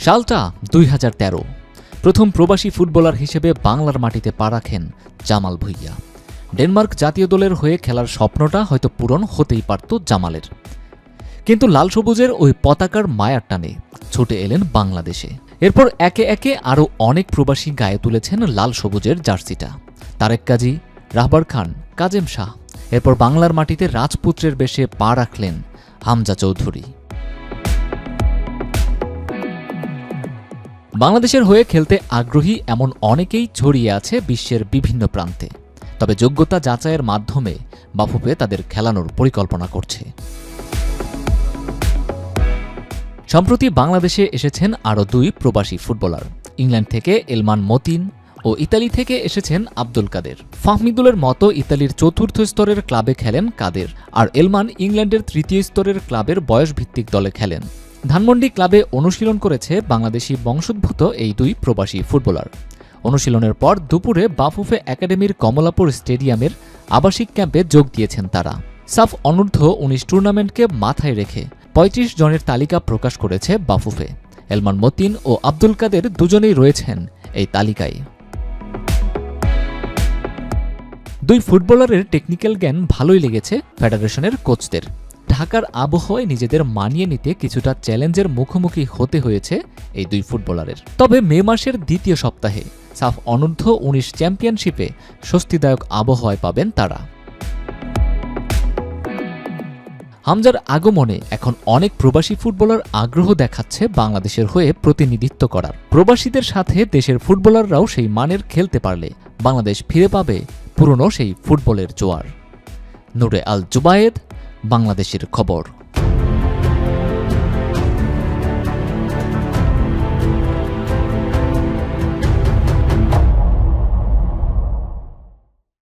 সালটা 2013। প্রথম প্রবাসী ফুটবলার হিসেবে বাংলার মাটিতে পা রাখেন জামাল ভুঁইয়া। ডেনমার্ক জাতীয় দলের হয়ে খেলার স্বপ্নটা হয়তো পূরণ হতেই পারত জামালের, কিন্তু লাল সবুজের ওই পতাকার মায়ার টানে ছুটে এলেন বাংলাদেশে। এরপর একে একে আরও অনেক প্রবাসী গায়ে তুলেছেন লাল সবুজের জার্সিটা। তারেক কাজী, রাহবার খান, কাজেম শাহ। এরপর বাংলার মাটিতে রাজপুত্রের বেশে পা রাখলেন হামজা চৌধুরী। বাংলাদেশের হয়ে খেলতে আগ্রহী এমন অনেকেই ছড়িয়ে আছে বিশ্বের বিভিন্ন প্রান্তে, তবে যোগ্যতা যাচাইয়ের মাধ্যমে বাফুফে তাদের খেলানোর পরিকল্পনা করছে। সম্প্রতি বাংলাদেশে এসেছেন আরও 2 প্রবাসী ফুটবলার। ইংল্যান্ড থেকে এলমান মতিন ও ইতালি থেকে এসেছেন আব্দুল কাদের। ফাহমিদুলের মতো ইতালির 4র্থ স্তরের ক্লাবে খেলেন কাদের, আর এলমান ইংল্যান্ডের 3য় স্তরের ক্লাবের বয়সভিত্তিক দলে খেলেন। ধানমন্ডি ক্লাবে অনুশীলন করেছে বাংলাদেশি বংশোদ্ভূত এই 2 প্রবাসী ফুটবলার। অনুশীলনের পর দুপুরে বাফুফে একাডেমির কমলাপুর স্টেডিয়ামের আবাসিক ক্যাম্পে যোগ দিয়েছেন তারা। সাফ অনূর্ধ্ব-19 টুর্নামেন্টকে মাথায় রেখে 35 জনের তালিকা প্রকাশ করেছে বাফুফে। এলমান মতিন ও আব্দুল কাদের দুজনেই রয়েছেন এই তালিকায়। 2 ফুটবলারের টেকনিক্যাল জ্ঞান ভালোই লেগেছে ফেডারেশনের কোচদের। ঢাকার আবহাওয়ায় নিজেদের মানিয়ে নিতে কিছুটা চ্যালেঞ্জের মুখোমুখি হতে হয়েছে এই 2 ফুটবলারের। তবে মে মাসের 2য় সপ্তাহে সাফ অনূর্ধ্ব-19 চ্যাম্পিয়নশিপে স্বস্তিদায়ক আবহাওয়ায় পাবেন তারা। হামজার আগমনে এখন অনেক প্রবাসী ফুটবলার আগ্রহ দেখাচ্ছে বাংলাদেশের হয়ে প্রতিনিধিত্ব করার। প্রবাসীদের সাথে দেশের ফুটবলাররাও সেই মানের খেলতে পারলে বাংলাদেশ ফিরে পাবে পুরনো সেই ফুটবলের জোয়ার। নূরে আল জুবায়েদ, বাংলাদেশের খবর।